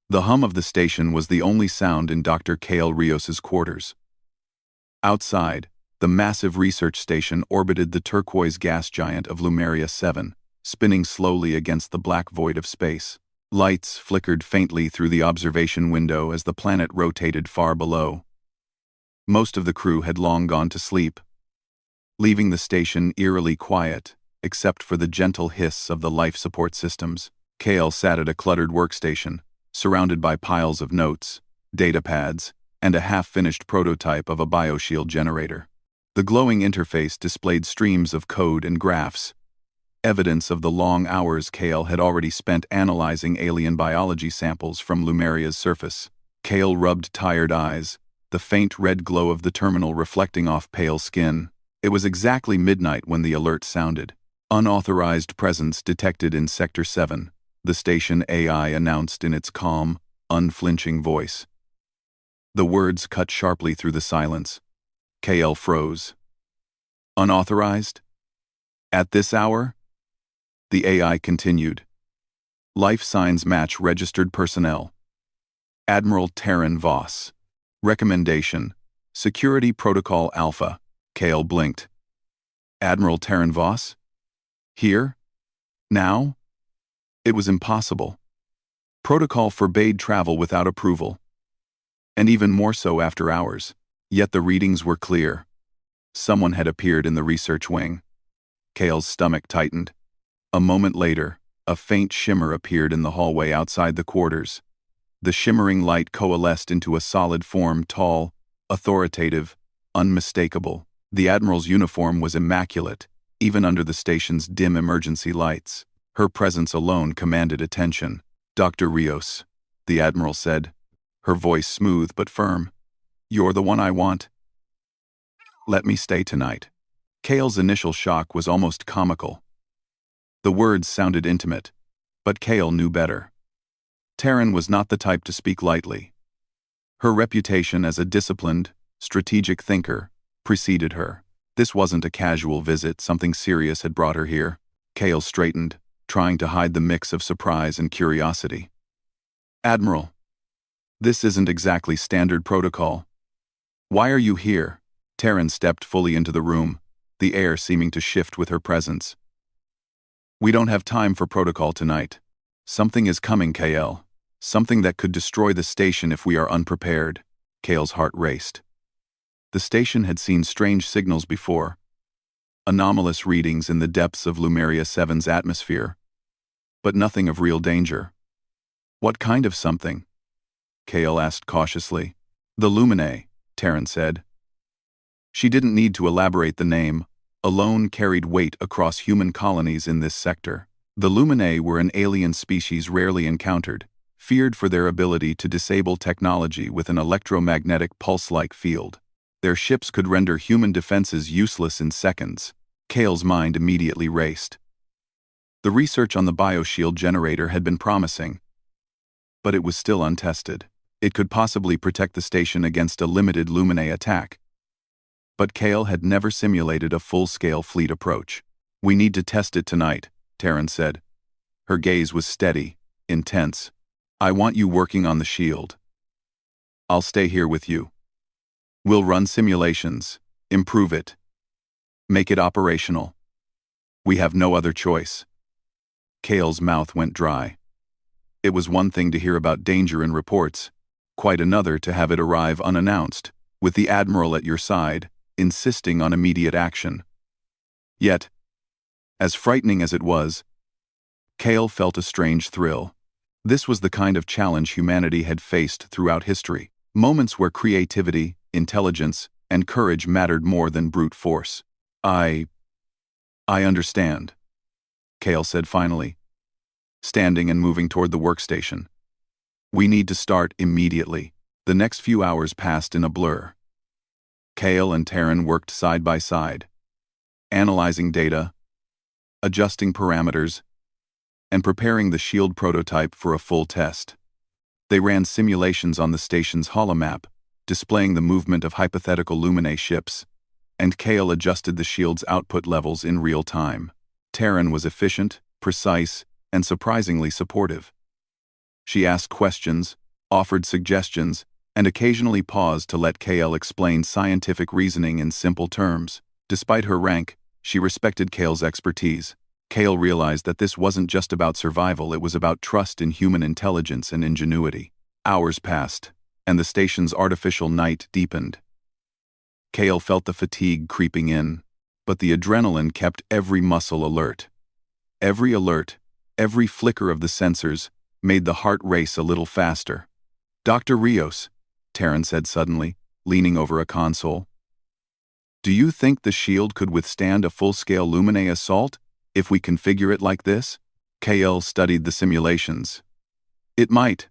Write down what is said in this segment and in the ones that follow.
The hum of the station was the only sound in Dr. Kale Rios's quarters. Outside, the massive research station orbited the turquoise gas giant of Lumeria 7, spinning slowly against the black void of space. Lights flickered faintly through the observation window as the planet rotated far below. Most of the crew had long gone to sleep, leaving the station eerily quiet, except for the gentle hiss of the life support systems. Kale sat at a cluttered workstation, surrounded by piles of notes, data pads, and a half-finished prototype of a bioshield generator. The glowing interface displayed streams of code and graphs, evidence of the long hours Kale had already spent analyzing alien biology samples from Lumeria's surface. Kale rubbed tired eyes, the faint red glow of the terminal reflecting off pale skin. It was exactly midnight when the alert sounded. Unauthorized presence detected in Sector 7, the station AI announced in its calm, unflinching voice. The words cut sharply through the silence. Kale froze. Unauthorized? At this hour? The AI continued. Life signs match registered personnel. Admiral Terran Voss. Recommendation: Security Protocol Alpha. Kale blinked. Admiral Terran Voss? Here? Now? It was impossible. Protocol forbade travel without approval. And even more so after hours. Yet the readings were clear. Someone had appeared in the research wing. Kale's stomach tightened. A moment later, a faint shimmer appeared in the hallway outside the quarters. The shimmering light coalesced into a solid form, tall, authoritative, unmistakable. The Admiral's uniform was immaculate, even under the station's dim emergency lights. Her presence alone commanded attention. Dr. Rios, the Admiral said, her voice smooth but firm. You're the one I want. Let me stay tonight. Kale's initial shock was almost comical. The words sounded intimate, but Kale knew better. Terran was not the type to speak lightly. Her reputation as a disciplined, strategic thinker preceded her. This wasn't a casual visit, something serious had brought her here. Kale straightened, trying to hide the mix of surprise and curiosity. Admiral, this isn't exactly standard protocol. Why are you here? Terran stepped fully into the room, the air seeming to shift with her presence. We don't have time for protocol tonight. Something is coming, Kale. Something that could destroy the station if we are unprepared. Kale's heart raced. The station had seen strange signals before. Anomalous readings in the depths of Lumeria 7's atmosphere. But nothing of real danger. What kind of something? Kale asked cautiously. The Luminae, Terran said. She didn't need to elaborate the name. Alone carried weight across human colonies in this sector. The Luminae were an alien species rarely encountered, feared for their ability to disable technology with an electromagnetic pulse-like field. Their ships could render human defenses useless in seconds. Kale's mind immediately raced. The research on the bioshield generator had been promising, but it was still untested. It could possibly protect the station against a limited Luminae attack. But Kale had never simulated a full-scale fleet approach. We need to test it tonight, Terran said. Her gaze was steady, intense. I want you working on the shield. I'll stay here with you. We'll run simulations, improve it, make it operational. We have no other choice. Kale's mouth went dry. It was one thing to hear about danger in reports, quite another to have it arrive unannounced, with the Admiral at your side, insisting on immediate action. Yet, as frightening as it was, Kale felt a strange thrill. This was the kind of challenge humanity had faced throughout history, moments where creativity, intelligence, and courage mattered more than brute force. I understand, Kale said finally, standing and moving toward the workstation. We need to start immediately. The next few hours passed in a blur. Kale and Terran worked side by side, analyzing data, adjusting parameters, and preparing the shield prototype for a full test. They ran simulations on the station's holomap, displaying the movement of hypothetical Luminae ships, and Kale adjusted the shield's output levels in real time. Terran was efficient, precise, and surprisingly supportive. She asked questions, offered suggestions, and occasionally paused to let Kale explain scientific reasoning in simple terms. Despite her rank, she respected Kale's expertise. Kale realized that this wasn't just about survival, it was about trust in human intelligence and ingenuity. Hours passed, and the station's artificial night deepened. Kale felt the fatigue creeping in, but the adrenaline kept every muscle alert. Every alert, every flicker of the sensors, made the heart race a little faster. "Dr. Rios," Taryn said suddenly, leaning over a console. "Do you think the shield could withstand a full-scale Luminae assault if we configure it like this?" Kale studied the simulations. "It might,"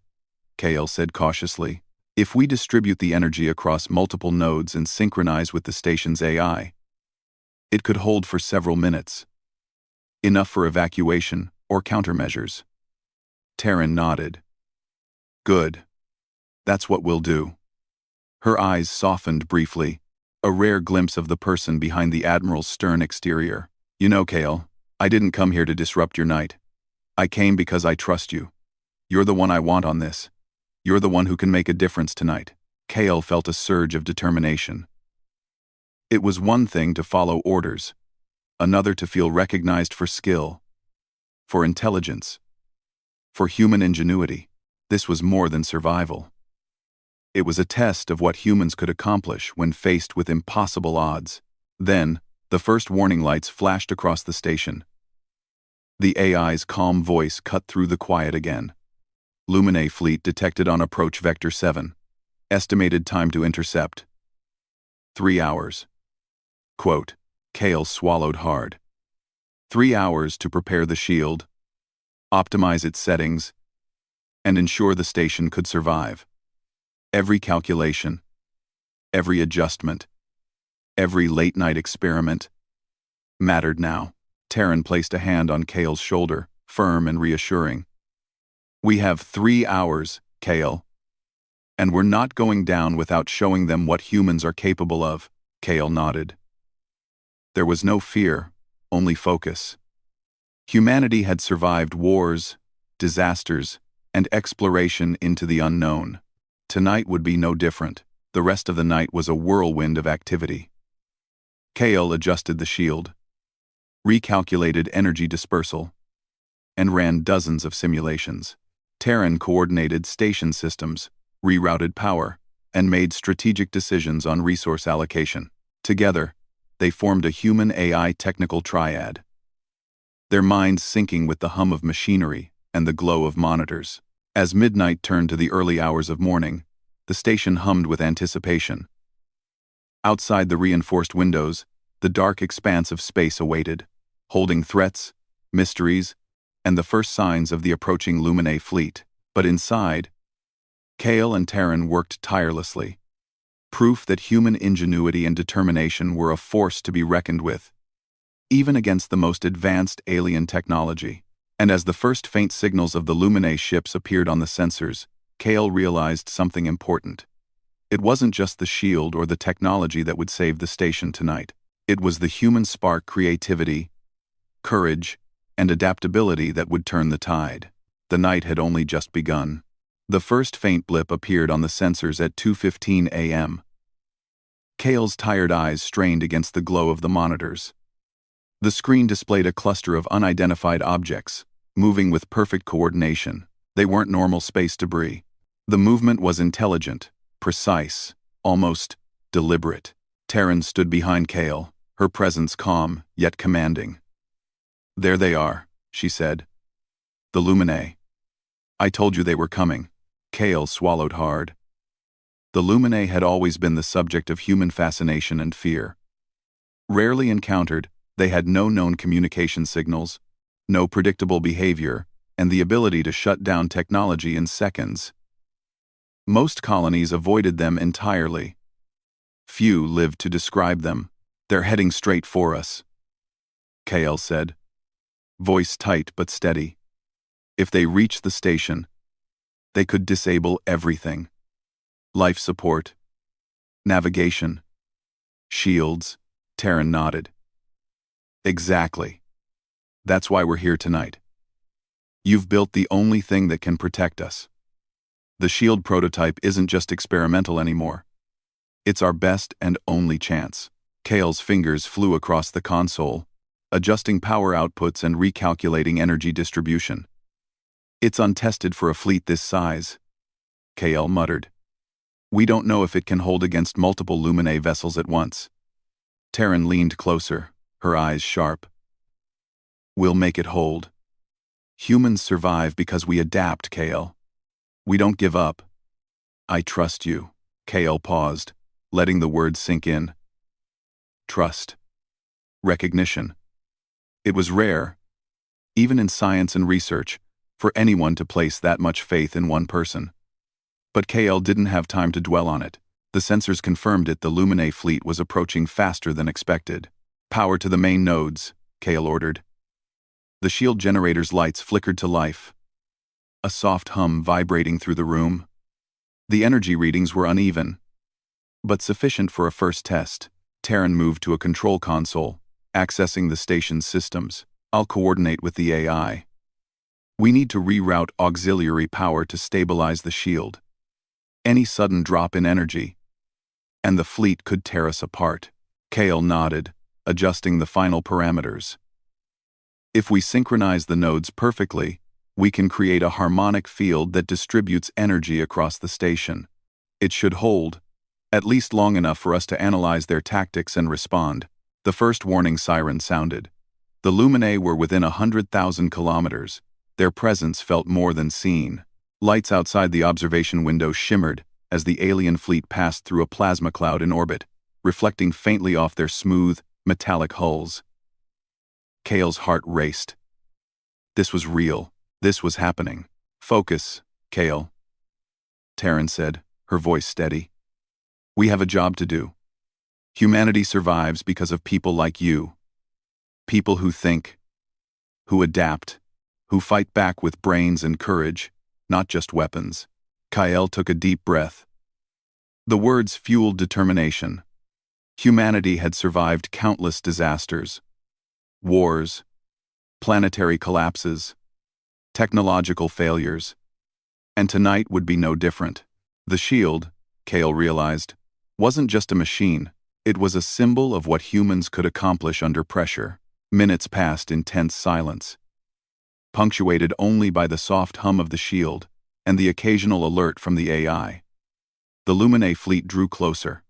Kale said cautiously, "if we distribute the energy across multiple nodes and synchronize with the station's AI. It could hold for several minutes. Enough for evacuation or countermeasures." Taryn nodded. "Good. That's what we'll do." Her eyes softened briefly, a rare glimpse of the person behind the Admiral's stern exterior. "You know, Kale, I didn't come here to disrupt your night. I came because I trust you. You're the one I want on this. You're the one who can make a difference tonight." Kale felt a surge of determination. It was one thing to follow orders, another to feel recognized for skill, for intelligence, for human ingenuity. This was more than survival. It was a test of what humans could accomplish when faced with impossible odds. Then, the first warning lights flashed across the station. The AI's calm voice cut through the quiet again. "Luminae fleet detected on approach Vector 7. Estimated time to intercept: 3 hours." Quote, Kale swallowed hard. 3 hours to prepare the shield, optimize its settings, and ensure the station could survive. Every calculation, every adjustment, every late-night experiment mattered now. Taryn placed a hand on Kale's shoulder, firm and reassuring. "We have 3 hours, Kale. And we're not going down without showing them what humans are capable of." Kale nodded. There was no fear, only focus. Humanity had survived wars, disasters, and exploration into the unknown. Tonight would be no different. The rest of the night was a whirlwind of activity. Kale adjusted the shield, recalculated energy dispersal, and ran dozens of simulations. Taryn coordinated station systems, rerouted power, and made strategic decisions on resource allocation. Together, they formed a human-AI technical triad, their minds syncing with the hum of machinery and the glow of monitors. As midnight turned to the early hours of morning, the station hummed with anticipation. Outside the reinforced windows, the dark expanse of space awaited, holding threats, mysteries, and the first signs of the approaching Luminae fleet. But inside, Kale and Taryn worked tirelessly, proof that human ingenuity and determination were a force to be reckoned with, even against the most advanced alien technology. And as the first faint signals of the Luminae ships appeared on the sensors, Kale realized something important. It wasn't just the shield or the technology that would save the station tonight. It was the human spark, creativity, courage, and adaptability that would turn the tide. The night had only just begun. The first faint blip appeared on the sensors at 2:15 a.m. Kale's tired eyes strained against the glow of the monitors. The screen displayed a cluster of unidentified objects, moving with perfect coordination. They weren't normal space debris. The movement was intelligent, precise, almost deliberate. Taryn stood behind Kale, her presence calm yet commanding. "There they are," she said. "The Luminae. I told you they were coming." Kale swallowed hard. The Luminae had always been the subject of human fascination and fear. Rarely encountered, they had no known communication signals, no predictable behavior, and the ability to shut down technology in seconds. Most colonies avoided them entirely. Few lived to describe them. "They're heading straight for us," Kale said, voice tight but steady. "If they reach the station, they could disable everything. Life support, navigation, shields." Taryn nodded. "Exactly. That's why we're here tonight. You've built the only thing that can protect us. The shield prototype isn't just experimental anymore. It's our best and only chance. Kale's fingers flew across the console, adjusting power outputs and recalculating energy distribution. It's untested for a fleet this size, Kale muttered. We don't know if it can hold against multiple Luminae vessels at once. Terran leaned closer, her eyes sharp. We'll make it hold. Humans survive because we adapt, Kale. We don't give up. I trust you. Kale paused, letting the words sink in. Trust. Recognition. It was rare, even in science and research, for anyone to place that much faith in one person. But Kale didn't have time to dwell on it. The sensors confirmed it. The Luminae fleet was approaching faster than expected. Power to the main nodes, Kale ordered. The shield generator's lights flickered to life, a soft hum vibrating through the room. The energy readings were uneven, but sufficient for a first test. Terran moved to a control console, accessing the station's systems. I'll coordinate with the AI. We need to reroute auxiliary power to stabilize the shield. Any sudden drop in energy, and the fleet could tear us apart. Kale nodded, adjusting the final parameters. If we synchronize the nodes perfectly, we can create a harmonic field that distributes energy across the station. It should hold, at least long enough for us to analyze their tactics and respond. The first warning siren sounded. The Luminae were within 100,000 kilometers. Their presence felt more than seen. Lights outside the observation window shimmered as the alien fleet passed through a plasma cloud in orbit, reflecting faintly off their smooth, metallic hulls. Kale's heart raced. This was real. This was happening. Focus, Kale, Terran said, her voice steady. We have a job to do. Humanity survives because of people like you. People who think, who adapt, who fight back with brains and courage, not just weapons. Kyle took a deep breath. The words fueled determination. Humanity had survived countless disasters. Wars, planetary collapses, technological failures. And tonight would be no different. The shield, Kale realized, wasn't just a machine. It was a symbol of what humans could accomplish under pressure. Minutes passed in tense silence, punctuated only by the soft hum of the shield and the occasional alert from the AI. The Luminae fleet drew closer,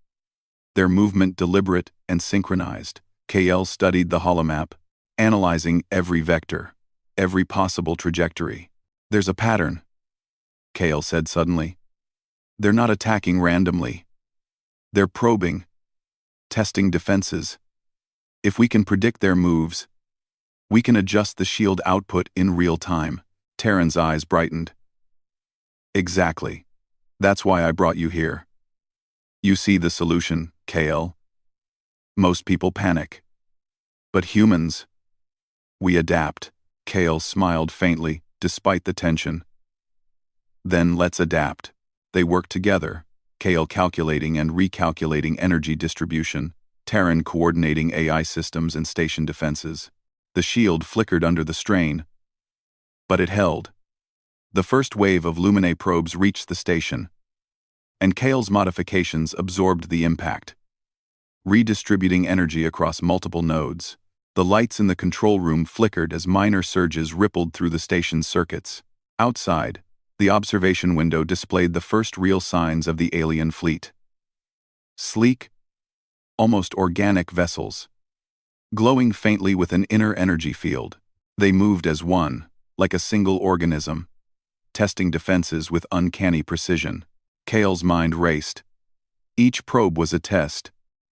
their movement deliberate and synchronized. Kale studied the holomap, analyzing every vector, every possible trajectory. There's a pattern, Kale said suddenly. They're not attacking randomly. They're probing, testing defenses. If we can predict their moves, we can adjust the shield output in real time. Terran's eyes brightened. Exactly. That's why I brought you here. You see the solution, Kale. Most people panic. But humans, we adapt. Kale smiled faintly, despite the tension. Then let's adapt. They worked together, Kale calculating and recalculating energy distribution, Terran coordinating AI systems and station defenses. The shield flickered under the strain, but it held. The first wave of Luminae probes reached the station, and Kale's modifications absorbed the impact, redistributing energy across multiple nodes. The lights in the control room flickered as minor surges rippled through the station's circuits. Outside, the observation window displayed the first real signs of the alien fleet. Sleek, almost organic vessels, glowing faintly with an inner energy field. They moved as one, like a single organism, testing defenses with uncanny precision. Kale's mind raced. Each probe was a test,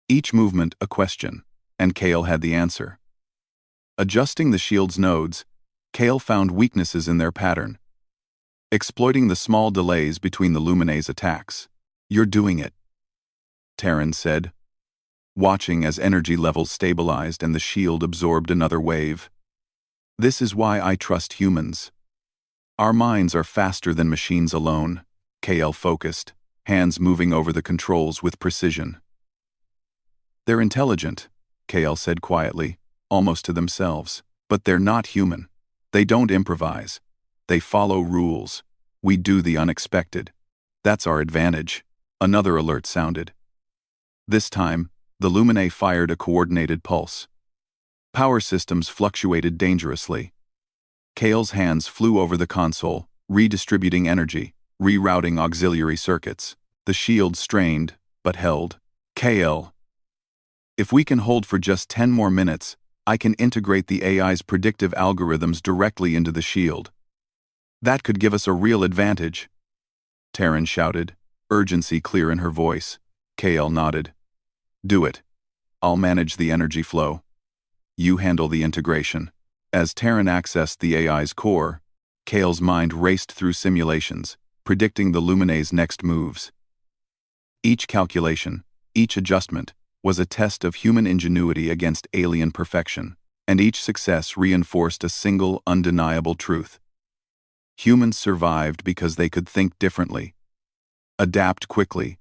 each movement a question, and Kale had the answer. Adjusting the shield's nodes, Kale found weaknesses in their pattern, exploiting the small delays between the Luminae's attacks. You're doing it, Terran said, watching as energy levels stabilized and the shield absorbed another wave. This is why I trust humans. Our minds are faster than machines alone. Kale focused, hands moving over the controls with precision. They're intelligent, Kale said quietly, almost to themselves, but they're not human. They don't improvise. They follow rules. We do the unexpected. That's our advantage. Another alert sounded. This time, the Luminae fired a coordinated pulse. Power systems fluctuated dangerously. Kale's hands flew over the console, redistributing energy, rerouting auxiliary circuits. The shield strained, but held. Kale. If we can hold for just 10 more minutes, I can integrate the AI's predictive algorithms directly into the shield. That could give us a real advantage. Terran shouted, urgency clear in her voice. Kale nodded. Do it. I'll manage the energy flow. You handle the integration. As Terran accessed the AI's core, Kale's mind raced through simulations, predicting the Luminae's next moves. Each calculation, each adjustment, was a test of human ingenuity against alien perfection, and each success reinforced a single, undeniable truth. Humans survived because they could think differently, adapt quickly,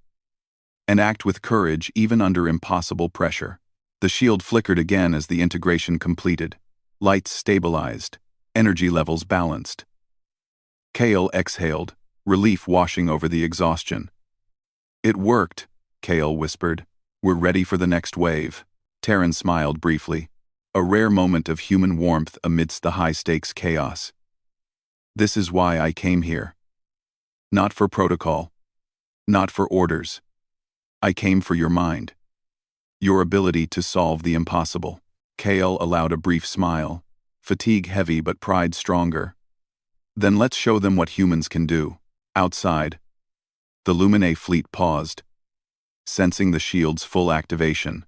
and act with courage even under impossible pressure. The shield flickered again as the integration completed. Lights stabilized, energy levels balanced. Kale exhaled, relief washing over the exhaustion. It worked, Kale whispered. We're ready for the next wave. Terran smiled briefly, a rare moment of human warmth amidst the high-stakes chaos. This is why I came here. Not for protocol. Not for orders. I came for your mind. Your ability to solve the impossible. Kale allowed a brief smile, fatigue heavy but pride stronger. Then let's show them what humans can do. Outside, the Luminae fleet paused, sensing the shield's full activation.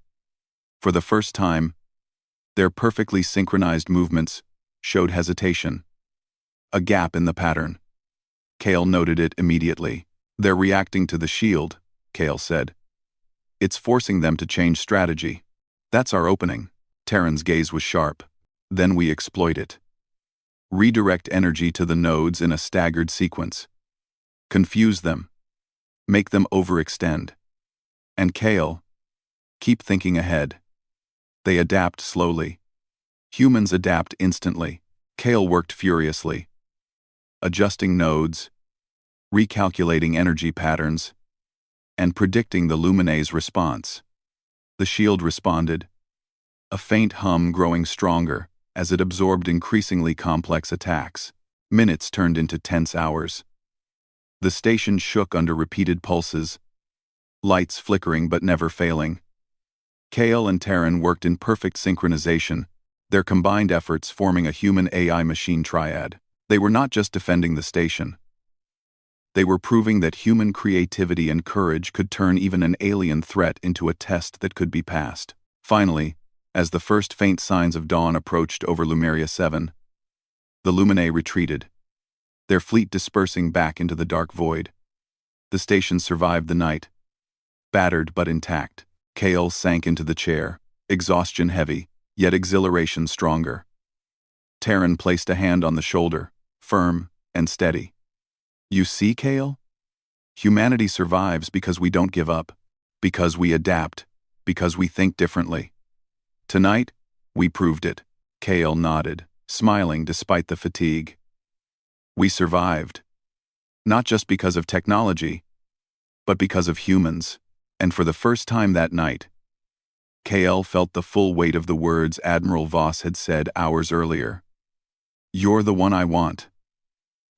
For the first time, their perfectly synchronized movements showed hesitation. A gap in the pattern. Kale noted it immediately. They're reacting to the shield, Kale said. It's forcing them to change strategy. That's our opening. Terran's gaze was sharp. Then we exploit it. Redirect energy to the nodes in a staggered sequence. Confuse them. Make them overextend. And Kale, keep thinking ahead. They adapt slowly. Humans adapt instantly. Kale worked furiously. Adjusting nodes, recalculating energy patterns, and predicting the Luminae's response. The shield responded, a faint hum growing stronger as it absorbed increasingly complex attacks. Minutes turned into tense hours. The station shook under repeated pulses, lights flickering but never failing. Kale and Terran worked in perfect synchronization, their combined efforts forming a human-AI machine triad. They were not just defending the station. They were proving that human creativity and courage could turn even an alien threat into a test that could be passed. Finally, as the first faint signs of dawn approached over Lumeria 7, the Luminae retreated, their fleet dispersing back into the dark void. The station survived the night, battered but intact. Kale sank into the chair, exhaustion heavy, yet exhilaration stronger. Terran placed a hand on the shoulder, firm and steady. You see, Kale? Humanity survives because we don't give up, because we adapt, because we think differently. Tonight, we proved it. Kale nodded, smiling despite the fatigue. We survived. Not just because of technology, but because of humans. And for the first time that night, Kale felt the full weight of the words Admiral Voss had said hours earlier. You're the one I want.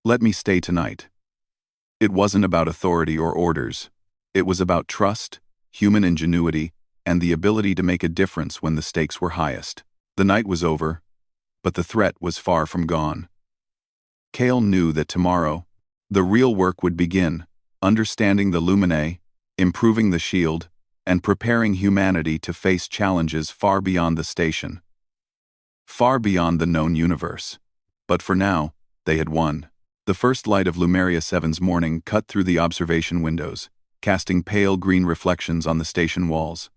Let me stay tonight. It wasn't about authority or orders. It was about trust, human ingenuity, and the ability to make a difference when the stakes were highest. The night was over, but the threat was far from gone. Kale knew that tomorrow, the real work would begin, understanding the Luminae, improving the shield, and preparing humanity to face challenges far beyond the station. Far beyond the known universe. But for now, they had won. The first light of Lumeria 7's morning cut through the observation windows, casting pale green reflections on the station walls.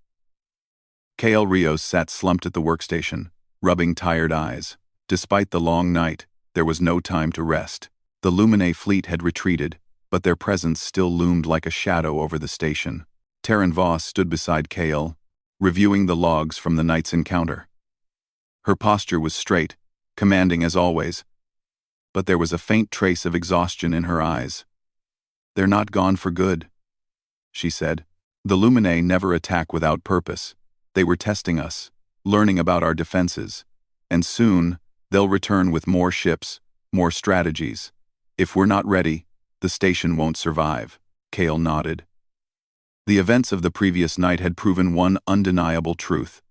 Kale Rios sat slumped at the workstation, rubbing tired eyes. Despite the long night, there was no time to rest. The Luminae fleet had retreated, but their presence still loomed like a shadow over the station. Terran Voss stood beside Kale, reviewing the logs from the night's encounter. Her posture was straight, commanding as always. but there was a faint trace of exhaustion in her eyes. "They're not gone for good," she said. "The Luminae never attack without purpose. They were testing us, learning about our defenses. And soon, they'll return with more ships, more strategies. If we're not ready, the station won't survive." Kale nodded. The events of the previous night had proven one undeniable truth.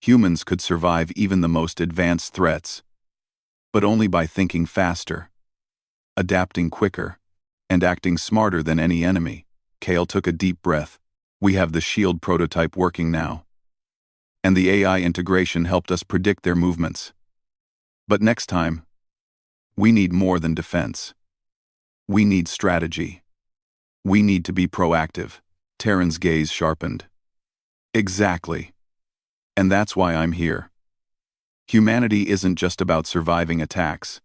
Humans could survive even the most advanced threats, but only by thinking faster, adapting quicker, and acting smarter than any enemy. Kale took a deep breath. "We have the shield prototype working now, and the AI integration helped us predict their movements. But next time, we need more than defense. We need strategy. We need to be proactive." Terran's gaze sharpened. "Exactly. And that's why I'm here. Humanity isn't just about surviving attacks.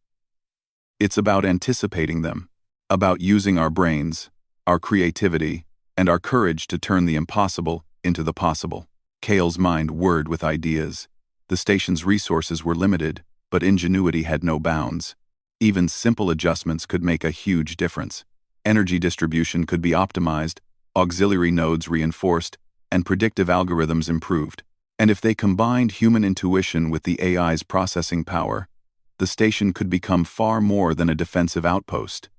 It's about anticipating them, about using our brains, our creativity, and our courage to turn the impossible into the possible." Kale's mind whirred with ideas. The station's resources were limited, but ingenuity had no bounds. Even simple adjustments could make a huge difference. Energy distribution could be optimized, auxiliary nodes reinforced, and predictive algorithms improved. And if they combined human intuition with the AI's processing power, the station could become far more than a defensive outpost.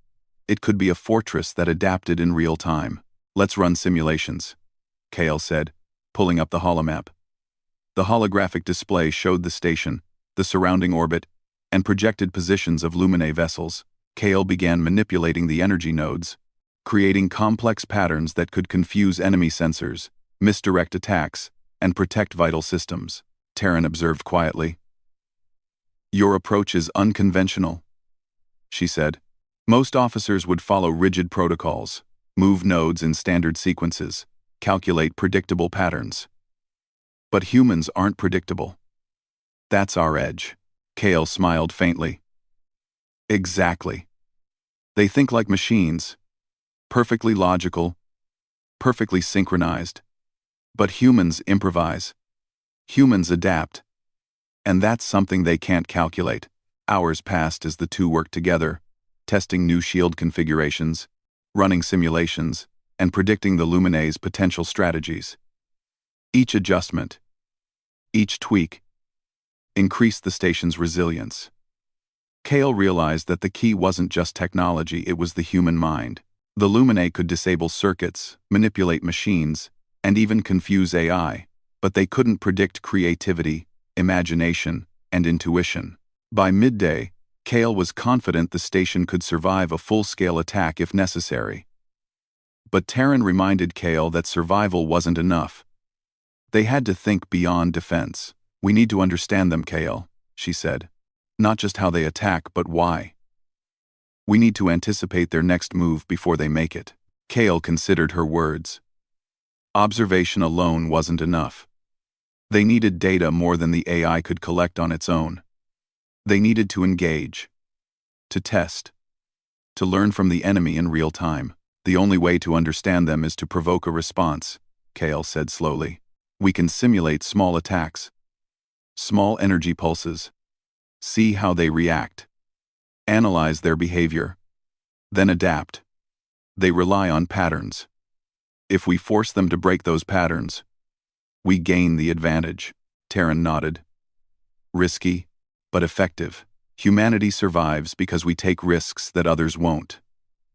It could be a fortress that adapted in real time. "Let's run simulations," Kale said, pulling up the holomap. The holographic display showed the station, the surrounding orbit, and projected positions of Luminae vessels. Kale began manipulating the energy nodes, creating complex patterns that could confuse enemy sensors, misdirect attacks, and protect vital systems. Terran observed quietly. "Your approach is unconventional," she said. "Most officers would follow rigid protocols, move nodes in standard sequences, calculate predictable patterns. But humans aren't predictable. That's our edge." Kale smiled faintly. "Exactly. They think like machines, perfectly logical, perfectly synchronized. But humans improvise. Humans adapt. And that's something they can't calculate." Hours passed as the two worked together, testing new shield configurations, running simulations, and predicting the Luminae's potential strategies. Each adjustment, each tweak, increased the station's resilience. Kale realized that the key wasn't just technology, it was the human mind. The Luminae could disable circuits, manipulate machines, and even confuse AI, but they couldn't predict creativity, imagination, and intuition. By midday, Kale was confident the station could survive a full-scale attack if necessary. But Terran reminded Kale that survival wasn't enough. They had to think beyond defense. "We need to understand them, Kale," she said. "Not just how they attack, but why. We need to anticipate their next move before they make it." Kale considered her words. Observation alone wasn't enough. They needed data more than the AI could collect on its own. They needed to engage, to test, to learn from the enemy in real time. "The only way to understand them is to provoke a response," Kale said slowly. "We can simulate small attacks, small energy pulses, see how they react, analyze their behavior, then adapt. They rely on patterns. If we force them to break those patterns, we gain the advantage." Terran nodded. "Risky, but effective. Humanity survives because we take risks that others won't.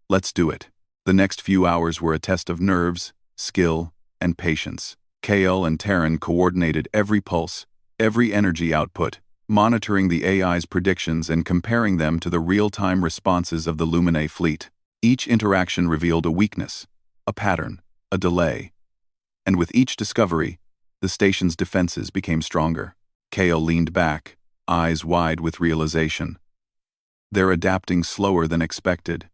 Let's do it." The next few hours were a test of nerves, skill, and patience. Kale and Terran coordinated every pulse, every energy output, monitoring the AI's predictions and comparing them to the real-time responses of the Luminae fleet. Each interaction revealed a weakness, a pattern, a delay. And with each discovery, the station's defenses became stronger. Kale leaned back, eyes wide with realization. They're adapting slower than expected.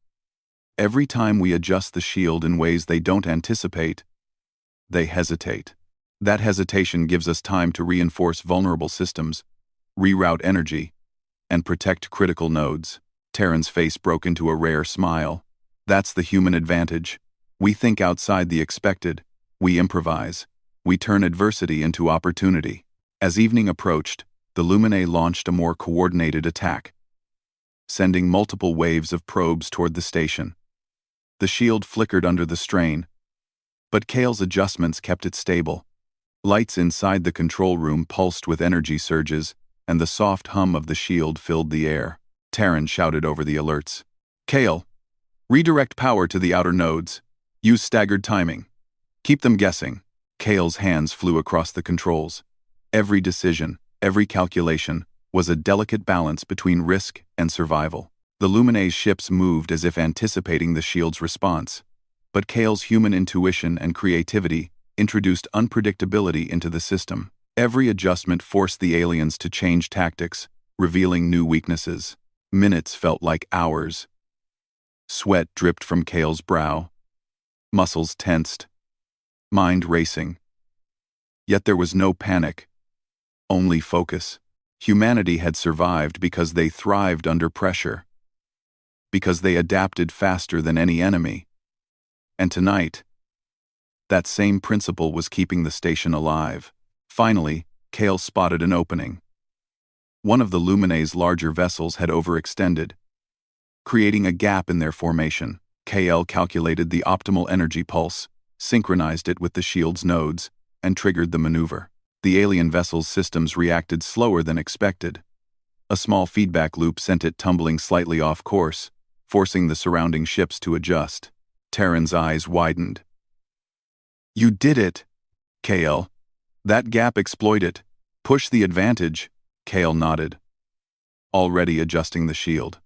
Every time we adjust the shield in ways they don't anticipate, they hesitate. That hesitation gives us time to reinforce vulnerable systems, reroute energy, and protect critical nodes. Terran's face broke into a rare smile. That's the human advantage. We think outside the expected. We improvise. We turn adversity into opportunity. As evening approached, the Luminae launched a more coordinated attack. sending multiple waves of probes toward the station. The shield flickered under the strain, but Kale's adjustments kept it stable. Lights inside the control room pulsed with energy surges, and the soft hum of the shield filled the air. Terran shouted over the alerts. Kale, redirect power to the outer nodes. Use staggered timing. Keep them guessing. Kale's hands flew across the controls. Every decision, every calculation, was a delicate balance between risk and survival. The Luminae's ships moved as if anticipating the shield's response, but Kale's human intuition and creativity introduced unpredictability into the system. Every adjustment forced the aliens to change tactics, revealing new weaknesses. Minutes felt like hours. Sweat dripped from Kale's brow. Muscles tensed. Mind racing. Yet there was no panic. Only focus. Humanity had survived because they thrived under pressure. Because they adapted faster than any enemy. And tonight, that same principle was keeping the station alive. Finally, Kale spotted an opening. One of the Luminae's larger vessels had overextended, creating a gap in their formation. Kale calculated the optimal energy pulse, synchronized it with the shield's nodes, and triggered the maneuver. The alien vessel's systems reacted slower than expected. A small feedback loop sent it tumbling slightly off course, forcing the surrounding ships to adjust. Terran's eyes widened. You did it, Kale. That gap exploit it. Push the advantage, Kale nodded, already adjusting the shield.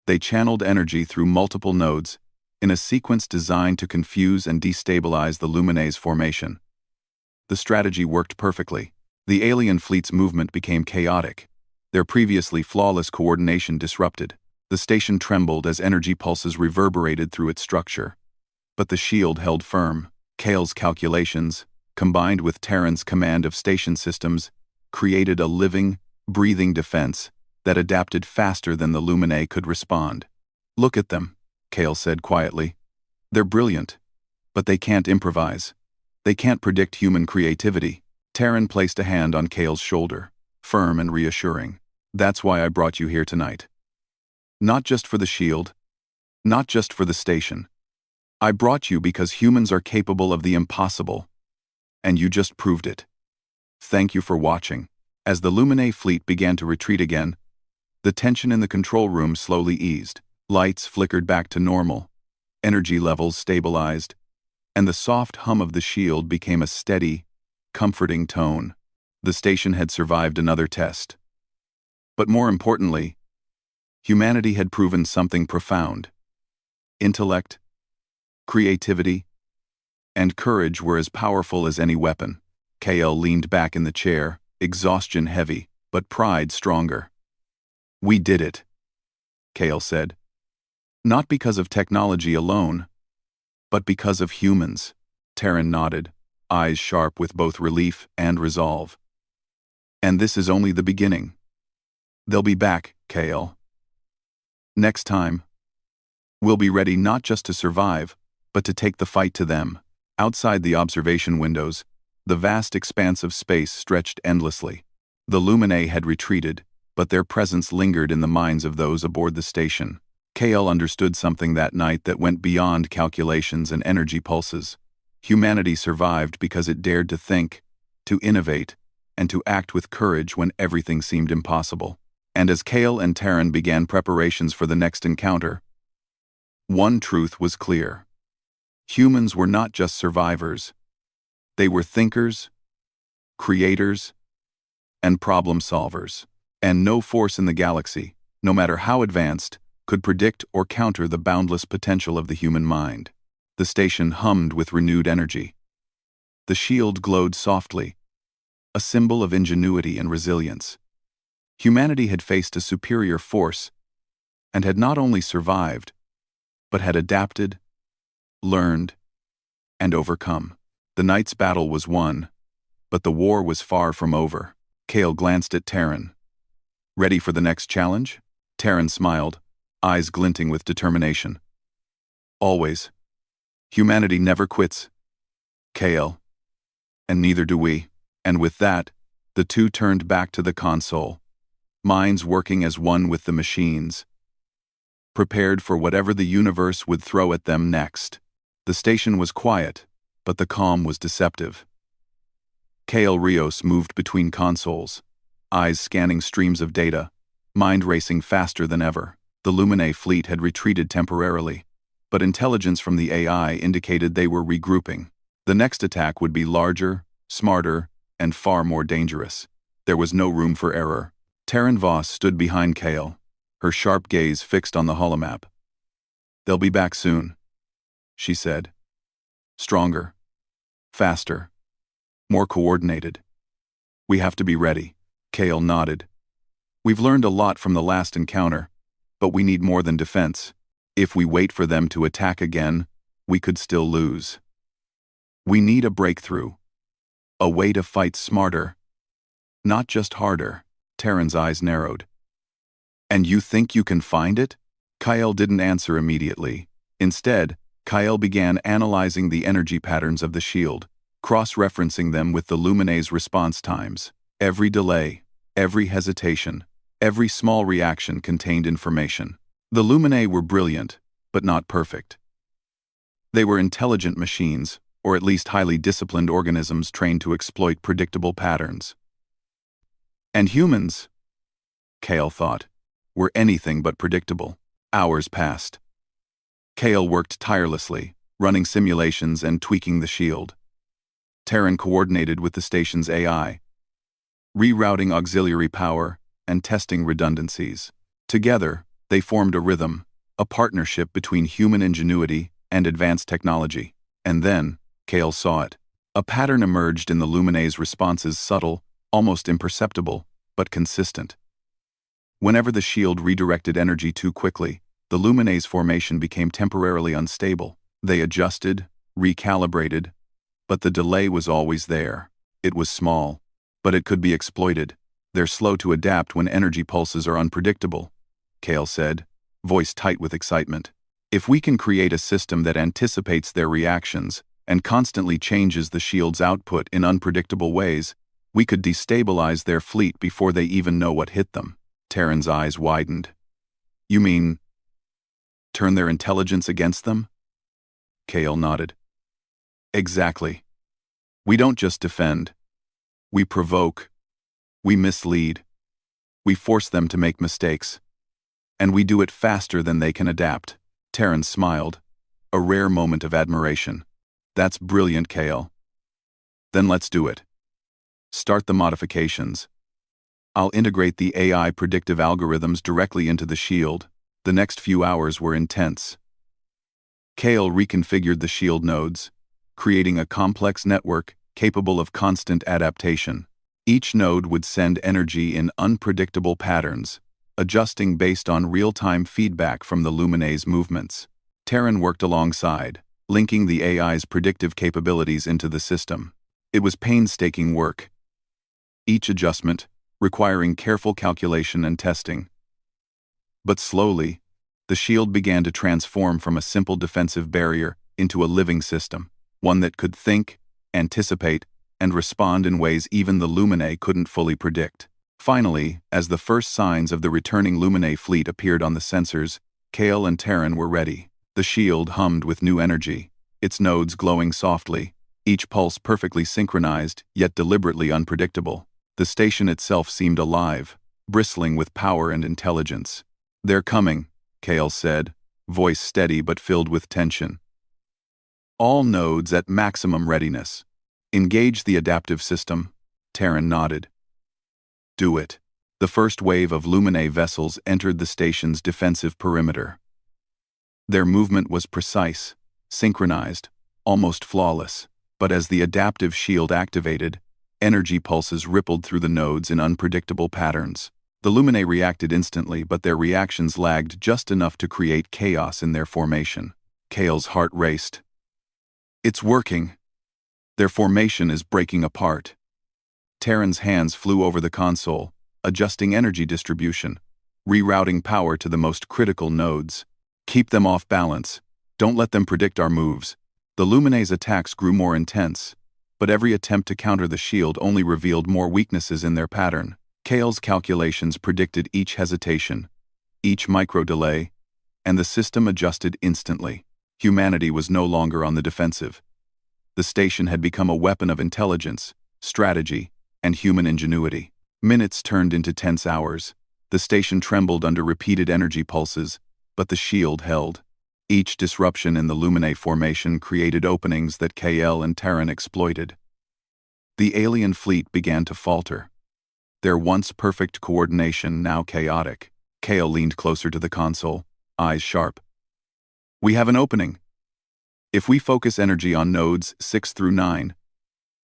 They channeled energy through multiple nodes, in a sequence designed to confuse and destabilize the Luminae's formation. The strategy worked perfectly. The alien fleet's movement became chaotic, their previously flawless coordination disrupted. The station trembled as energy pulses reverberated through its structure. But the shield held firm. Kale's calculations, combined with Terran's command of station systems, created a living, breathing defense that adapted faster than the Luminae could respond. Look at them, Kale said quietly. They're brilliant, but they can't improvise. They can't predict human creativity. Terran placed a hand on Kale's shoulder, firm and reassuring. That's why I brought you here tonight. Not just for the shield, not just for the station. I brought you because humans are capable of the impossible, and you just proved it. Thank you for watching. As the Luminae fleet began to retreat again, the tension in the control room slowly eased. Lights flickered back to normal, energy levels stabilized, and the soft hum of the shield became a steady, comforting tone. The station had survived another test. But more importantly, humanity had proven something profound. Intellect, creativity, and courage were as powerful as any weapon. Kale leaned back in the chair, exhaustion heavy, but pride stronger. We did it, Kale said. Not because of technology alone, but because of humans. Terran nodded, eyes sharp with both relief and resolve. And this is only the beginning. They'll be back, Kale. Next time, we'll be ready not just to survive, but to take the fight to them. Outside the observation windows, the vast expanse of space stretched endlessly. The Luminae had retreated, but their presence lingered in the minds of those aboard the station. Kale understood something that night that went beyond calculations and energy pulses. Humanity survived because it dared to think, to innovate, and to act with courage when everything seemed impossible. And as Kale and Terran began preparations for the next encounter, one truth was clear. Humans were not just survivors. They were thinkers, creators, and problem solvers. And no force in the galaxy, no matter how advanced, could predict or counter the boundless potential of the human mind. The station hummed with renewed energy. The shield glowed softly, a symbol of ingenuity and resilience. Humanity had faced a superior force, and had not only survived, but had adapted, learned, and overcome. The night's battle was won, but the war was far from over. Kale glanced at Terran. Ready for the next challenge? Terran smiled, eyes glinting with determination. Always. Humanity never quits, Kale. And neither do we. And with that, the two turned back to the console, minds working as one with the machines. prepared for whatever the universe would throw at them next. The station was quiet, but the calm was deceptive. Kale Rios moved between consoles, eyes scanning streams of data, mind racing faster than ever. The Luminae fleet had retreated temporarily, but intelligence from the AI indicated they were regrouping. The next attack would be larger, smarter, and far more dangerous. There was no room for error. Terran Voss stood behind Kale, her sharp gaze fixed on the holomap. "They'll be back soon," she said. "Stronger, faster, more coordinated. We have to be ready." Kale nodded. "We've learned a lot from the last encounter, but we need more than defense. If we wait for them to attack again, we could still lose. We need a breakthrough. A way to fight smarter, not just harder." Terran's eyes narrowed. "And you think you can find it?" Kyle didn't answer immediately. Instead, Kyle began analyzing the energy patterns of the shield, cross-referencing them with the Luminae's response times. Every delay, every hesitation, every small reaction contained information. The Luminae were brilliant, but not perfect. They were intelligent machines, or at least highly disciplined organisms trained to exploit predictable patterns. And humans, Kale thought, were anything but predictable. Hours passed. Kale worked tirelessly, running simulations and tweaking the shield. Terran coordinated with the station's AI, rerouting auxiliary power and testing redundancies. Together, they formed a rhythm, a partnership between human ingenuity and advanced technology. And then, Kale saw it. A pattern emerged in the Luminae's responses, subtle, almost imperceptible, but consistent. Whenever the shield redirected energy too quickly, the Luminae's formation became temporarily unstable. They adjusted, recalibrated, but the delay was always there. It was small, but it could be exploited. "They're slow to adapt when energy pulses are unpredictable," Kale said, voice tight with excitement. "If we can create a system that anticipates their reactions and constantly changes the shield's output in unpredictable ways, we could destabilize their fleet before they even know what hit them." Terran's eyes widened. "You mean, turn their intelligence against them?" Kale nodded. "Exactly. We don't just defend. We provoke. We mislead. We force them to make mistakes. And we do it faster than they can adapt." Terran smiled, a rare moment of admiration. "That's brilliant, Kale. Then let's do it. Start the modifications. I'll integrate the AI predictive algorithms directly into the shield." The next few hours were intense. Kale reconfigured the shield nodes, creating a complex network capable of constant adaptation. Each node would send energy in unpredictable patterns, adjusting based on real-time feedback from the Luminae's movements. Terran worked alongside, linking the AI's predictive capabilities into the system. It was painstaking work, each adjustment requiring careful calculation and testing. But slowly, the shield began to transform from a simple defensive barrier into a living system, one that could think, anticipate, and respond in ways even the Luminae couldn't fully predict. Finally, as the first signs of the returning Luminae fleet appeared on the sensors, Kale and Terran were ready. The shield hummed with new energy, its nodes glowing softly, each pulse perfectly synchronized, yet deliberately unpredictable. The station itself seemed alive, bristling with power and intelligence. "They're coming," Kale said, voice steady but filled with tension. "All nodes at maximum readiness. Engage the adaptive system." Terran nodded. "Do it." The first wave of Luminae vessels entered the station's defensive perimeter. Their movement was precise, synchronized, almost flawless, but as the adaptive shield activated, energy pulses rippled through the nodes in unpredictable patterns. The Luminae reacted instantly, but their reactions lagged just enough to create chaos in their formation. Kale's heart raced. "It's working. Their formation is breaking apart." Terran's hands flew over the console, adjusting energy distribution, rerouting power to the most critical nodes. "Keep them off balance. Don't let them predict our moves." The Luminae's attacks grew more intense, but every attempt to counter the shield only revealed more weaknesses in their pattern. Kale's calculations predicted each hesitation, each micro-delay, and the system adjusted instantly. Humanity was no longer on the defensive. The station had become a weapon of intelligence, strategy, and human ingenuity. Minutes turned into tense hours. The station trembled under repeated energy pulses, but the shield held. Each disruption in the Luminae formation created openings that KL and Terran exploited. The alien fleet began to falter. Their once perfect coordination now chaotic. KL leaned closer to the console, eyes sharp. "We have an opening. If we focus energy on nodes 6 through 9,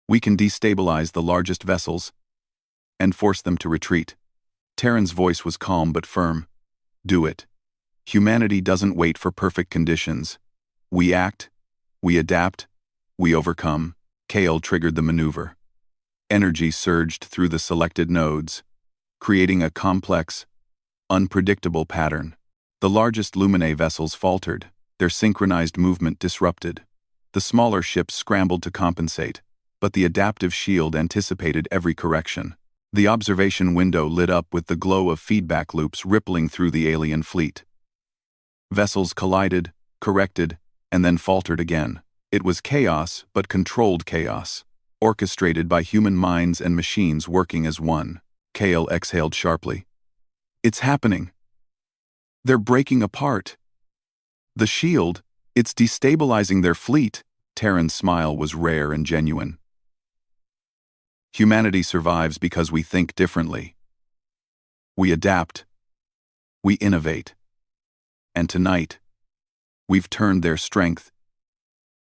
we can destabilize the largest vessels and force them to retreat." Terran's voice was calm but firm. "Do it. Humanity doesn't wait for perfect conditions. We act, we adapt, we overcome." KL triggered the maneuver. Energy surged through the selected nodes, creating a complex, unpredictable pattern. The largest Luminae vessels faltered, their synchronized movement disrupted. The smaller ships scrambled to compensate, but the adaptive shield anticipated every correction. The observation window lit up with the glow of feedback loops rippling through the alien fleet. Vessels collided, corrected, and then faltered again. It was chaos, but controlled chaos, orchestrated by human minds and machines working as one. KL exhaled sharply. "It's happening. They're breaking apart. The shield, it's destabilizing their fleet." Terran's smile was rare and genuine. "Humanity survives because we think differently. We adapt. We innovate. And tonight, we've turned their strength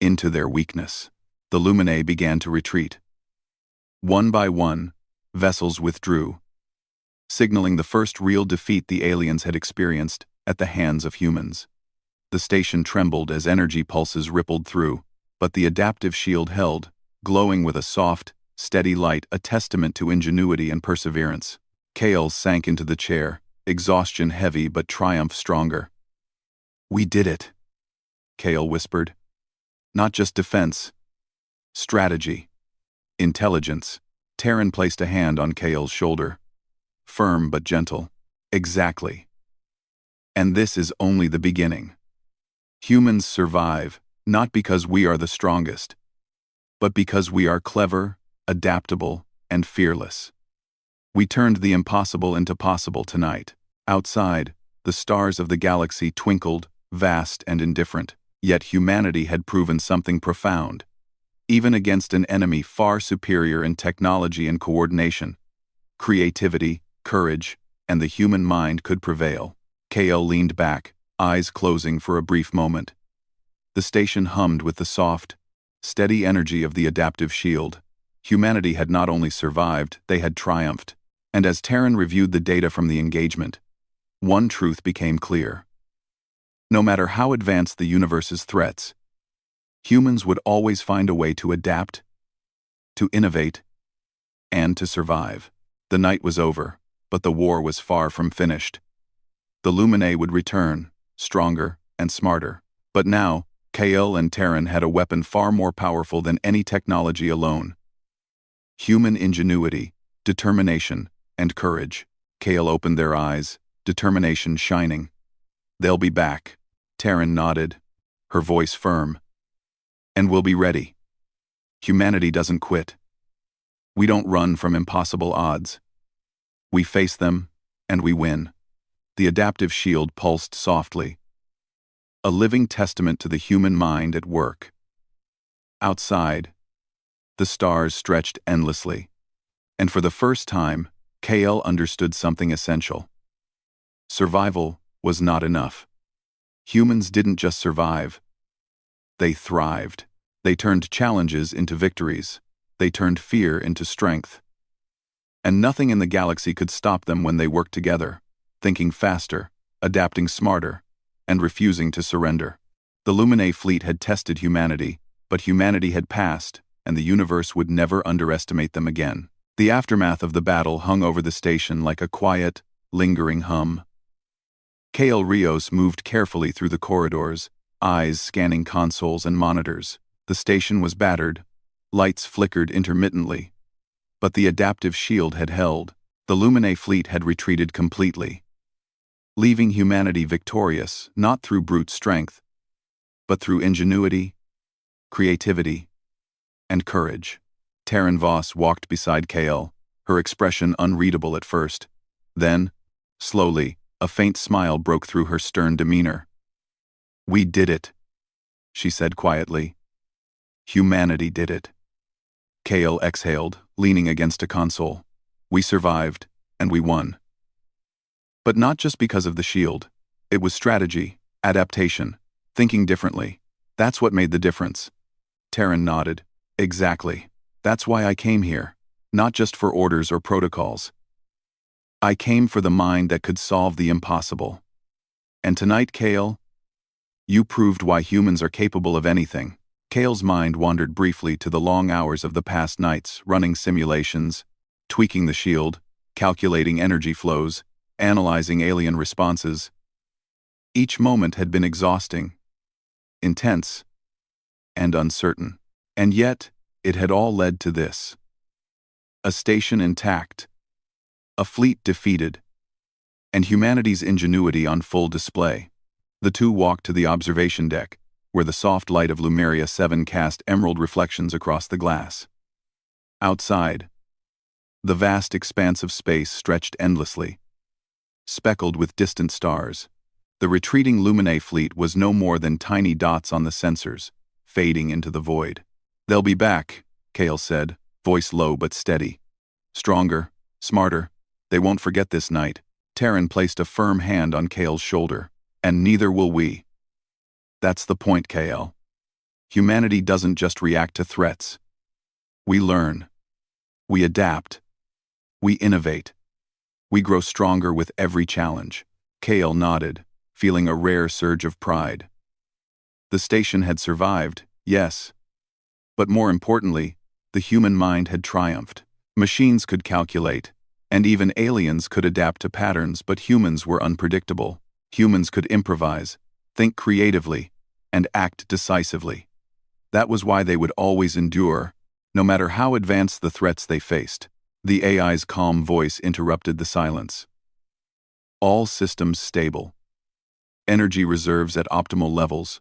into their weakness." The Luminae began to retreat. One by one, vessels withdrew, signaling the first real defeat the aliens had experienced at the hands of humans. The station trembled as energy pulses rippled through, but the adaptive shield held, glowing with a soft, steady light, a testament to ingenuity and perseverance. KL sank into the chair, exhaustion heavy but triumph stronger. "We did it," KL whispered. "Not just defense. Strategy. Intelligence." Terran placed a hand on KL's shoulder. Firm but gentle. "Exactly. And this is only the beginning. Humans survive, not because we are the strongest, but because we are clever, adaptable, and fearless. We turned the impossible into possible tonight." Outside, the stars of the galaxy twinkled, vast and indifferent. Yet humanity had proven something profound. Even against an enemy far superior in technology and coordination, creativity, courage, and the human mind could prevail. KL leaned back, eyes closing for a brief moment. The station hummed with the soft, steady energy of the adaptive shield. Humanity had not only survived, they had triumphed. And as Terran reviewed the data from the engagement, one truth became clear. No matter how advanced the universe's threats, humans would always find a way to adapt, to innovate, and to survive. The night was over, but the war was far from finished. The Luminae would return, stronger and smarter. But now, KL and Terran had a weapon far more powerful than any technology alone. Human ingenuity, determination, and courage. KL opened their eyes, determination shining. "They'll be back." Terran nodded, her voice firm. "And we'll be ready. Humanity doesn't quit. We don't run from impossible odds. We face them, and we win." The adaptive shield pulsed softly, a living testament to the human mind at work. Outside, the stars stretched endlessly, and for the first time, KL understood something essential. Survival was not enough. Humans didn't just survive. They thrived. They turned challenges into victories. They turned fear into strength. And nothing in the galaxy could stop them when they worked together, thinking faster, adapting smarter, and refusing to surrender. The Luminae fleet had tested humanity, but humanity had passed, and the universe would never underestimate them again. The aftermath of the battle hung over the station like a quiet, lingering hum. KL Rios moved carefully through the corridors, eyes scanning consoles and monitors. The station was battered, lights flickered intermittently, but the adaptive shield had held. The Luminae fleet had retreated completely. leaving humanity victorious not through brute strength, but through ingenuity, creativity, and courage. Terran Voss walked beside Kale, her expression unreadable at first. Then, slowly, a faint smile broke through her stern demeanor. "We did it," she said quietly. "Humanity did it." Kale exhaled, leaning against a console. "We survived, and we won." But not just because of the shield. It was strategy, adaptation, thinking differently. That's what made the difference. Terran nodded. "Exactly. That's why I came here. Not just for orders or protocols. I came for the mind that could solve the impossible. And tonight, Kale, you proved why humans are capable of anything." Kale's mind wandered briefly to the long hours of the past nights, running simulations, tweaking the shield, calculating energy flows, analyzing alien responses. Each moment had been exhausting, intense, and uncertain. And yet, it had all led to this. A station intact, a fleet defeated, and humanity's ingenuity on full display. The two walked to the observation deck, where the soft light of Lumeria 7 cast emerald reflections across the glass. Outside, the vast expanse of space stretched endlessly, speckled with distant stars. The retreating Luminae fleet was no more than tiny dots on the sensors, fading into the void. "They'll be back," Kale said, voice low but steady. "Stronger, smarter. They won't forget this night." Terran placed a firm hand on Kale's shoulder. "And neither will we." "That's the point, Kale. Humanity doesn't just react to threats. We learn. We adapt. We innovate. We grow stronger with every challenge." Kale nodded, feeling a rare surge of pride. The station had survived, yes. But more importantly, the human mind had triumphed. Machines could calculate, and even aliens could adapt to patterns, but humans were unpredictable. Humans could improvise, think creatively, and act decisively. That was why they would always endure, no matter how advanced the threats they faced. The AI's calm voice interrupted the silence. "All systems stable. Energy reserves at optimal levels.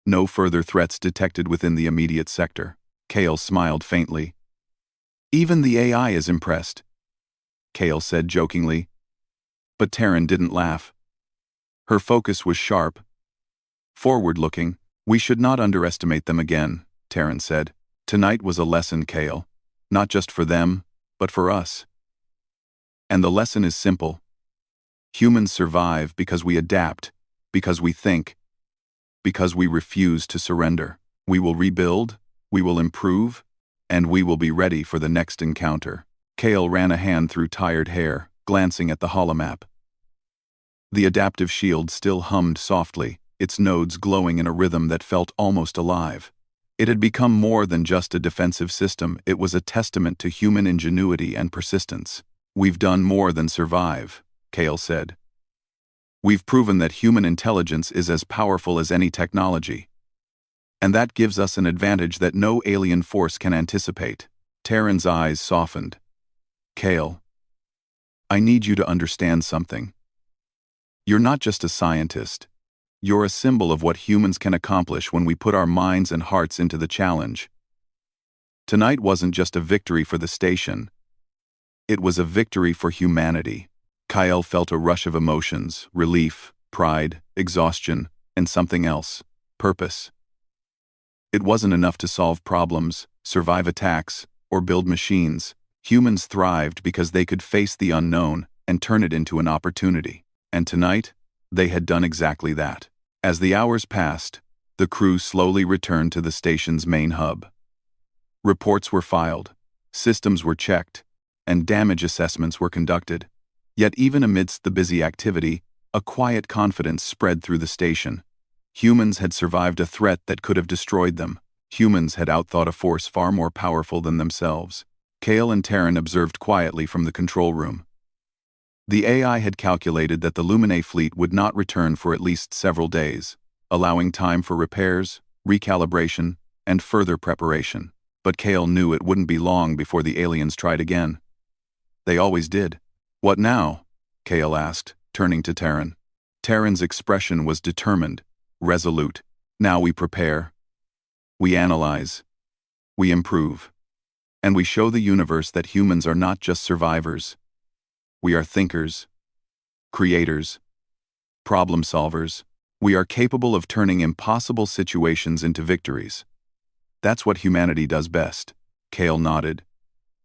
No further threats detected within the immediate sector." Kale smiled faintly. "Even the AI is impressed," Kale said jokingly. But Terran didn't laugh. Her focus was sharp, forward-looking. "We should not underestimate them again," Terran said. "Tonight was a lesson, Kale. Not just for them, but for us. And the lesson is simple. Humans survive because we adapt, because we think, because we refuse to surrender. We will rebuild, we will improve, and we will be ready for the next encounter." Kale ran a hand through tired hair, glancing at the holomap. The adaptive shield still hummed softly, its nodes glowing in a rhythm that felt almost alive. It had become more than just a defensive system. It was a testament to human ingenuity and persistence. "We've done more than survive," Kale said. "We've proven that human intelligence is as powerful as any technology. And that gives us an advantage that no alien force can anticipate." Terran's eyes softened. "Kale, I need you to understand something. You're not just a scientist. You're a symbol of what humans can accomplish when we put our minds and hearts into the challenge. Tonight wasn't just a victory for the station. It was a victory for humanity." Kyle felt a rush of emotions: relief, pride, exhaustion, and something else: purpose. It wasn't enough to solve problems, survive attacks, or build machines. Humans thrived because they could face the unknown and turn it into an opportunity. And tonight, they had done exactly that. As the hours passed, the crew slowly returned to the station's main hub. Reports were filed, systems were checked, and damage assessments were conducted. Yet even amidst the busy activity, a quiet confidence spread through the station. Humans had survived a threat that could have destroyed them. Humans had outthought a force far more powerful than themselves. Kale and Terran observed quietly from the control room. The AI had calculated that the Luminae fleet would not return for at least several days, allowing time for repairs, recalibration, and further preparation. But Kale knew it wouldn't be long before the aliens tried again. They always did. "What now?" Kale asked, turning to Terran. Terran's expression was determined, resolute. Now we prepare. We analyze. We improve. And we show the universe that humans are not just survivors. We are thinkers, creators, problem solvers. We are capable of turning impossible situations into victories. That's what humanity does best. Kale nodded.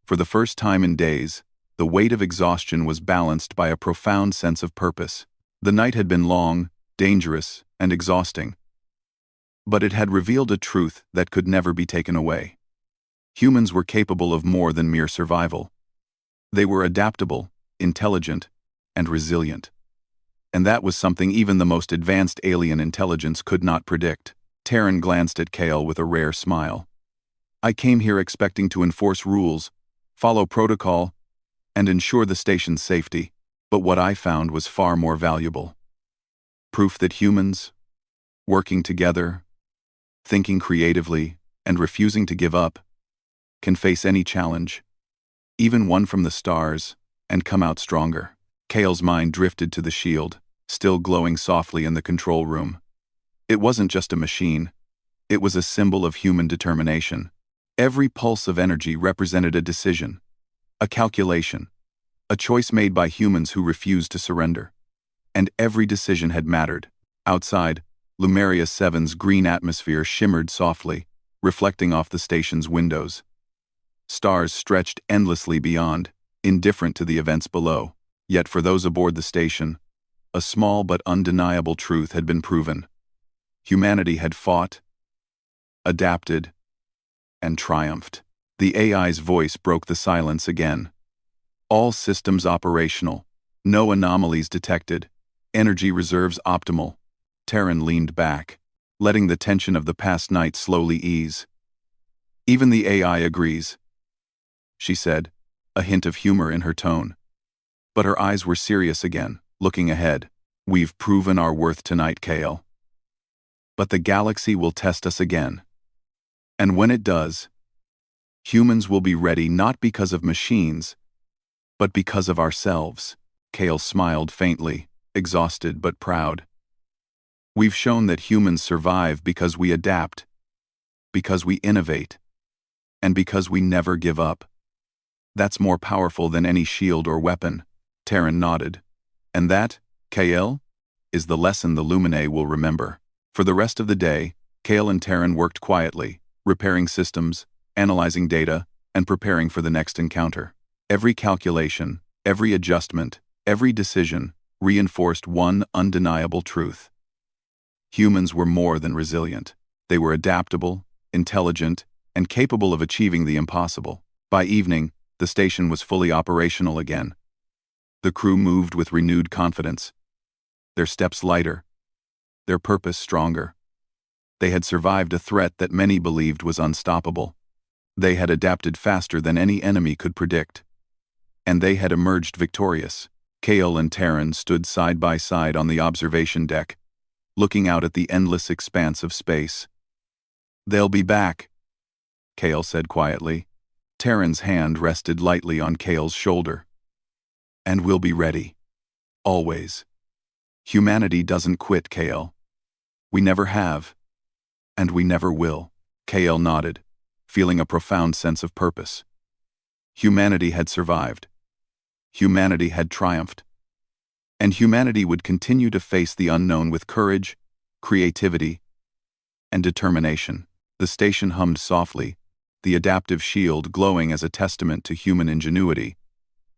For the first time in days, the weight of exhaustion was balanced by a profound sense of purpose. The night had been long, dangerous, and exhausting. But it had revealed a truth that could never be taken away. Humans were capable of more than mere survival. They were adaptable, intelligent, and resilient. And that was something even the most advanced alien intelligence could not predict. Terran glanced at Kale with a rare smile. I came here expecting to enforce rules, follow protocol, and ensure the station's safety. But what I found was far more valuable. Proof that humans, working together, thinking creatively, and refusing to give up, can face any challenge, even one from the stars, and come out stronger. Kale's mind drifted to the shield, still glowing softly in the control room. It wasn't just a machine. It was a symbol of human determination. Every pulse of energy represented a decision, a calculation, a choice made by humans who refused to surrender. And every decision had mattered. Outside, Lumeria 7's green atmosphere shimmered softly, reflecting off the station's windows. Stars stretched endlessly beyond, indifferent to the events below. Yet for those aboard the station, a small but undeniable truth had been proven. Humanity had fought, adapted, and triumphed. The AI's voice broke the silence again. All systems operational, no anomalies detected, energy reserves optimal. Terran leaned back, letting the tension of the past night slowly ease. Even the AI agrees, she said, a hint of humor in her tone. But her eyes were serious again, looking ahead. We've proven our worth tonight, Kale. But the galaxy will test us again. And when it does, humans will be ready not because of machines, but because of ourselves. Kale smiled faintly, exhausted but proud. We've shown that humans survive because we adapt, because we innovate, and because we never give up. That's more powerful than any shield or weapon. Terran nodded. And that, Kale, is the lesson the Luminae will remember. For the rest of the day, Kale and Terran worked quietly, repairing systems, analyzing data, and preparing for the next encounter. Every calculation, every adjustment, every decision reinforced one undeniable truth. Humans were more than resilient. They were adaptable, intelligent, and capable of achieving the impossible. By evening, the station was fully operational again. The crew moved with renewed confidence, their steps lighter, their purpose stronger. They had survived a threat that many believed was unstoppable. They had adapted faster than any enemy could predict. And they had emerged victorious. Kale and Terran stood side by side on the observation deck, looking out at the endless expanse of space. They'll be back, Kale said quietly. Terran's hand rested lightly on Kale's shoulder. And we'll be ready. Always. Humanity doesn't quit, Kale. We never have. And we never will. Kale nodded, feeling a profound sense of purpose. Humanity had survived. Humanity had triumphed. And humanity would continue to face the unknown with courage, creativity, and determination. The station hummed softly, the adaptive shield glowing as a testament to human ingenuity.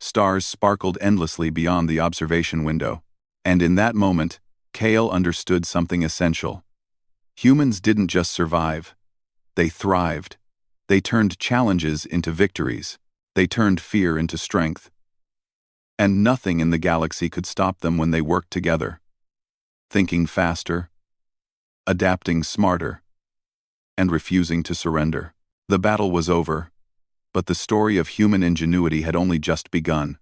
Stars sparkled endlessly beyond the observation window. And in that moment, Kale understood something essential. Humans didn't just survive. They thrived. They turned challenges into victories. They turned fear into strength. And nothing in the galaxy could stop them when they worked together. Thinking faster, adapting smarter, and refusing to surrender. The battle was over, but the story of human ingenuity had only just begun.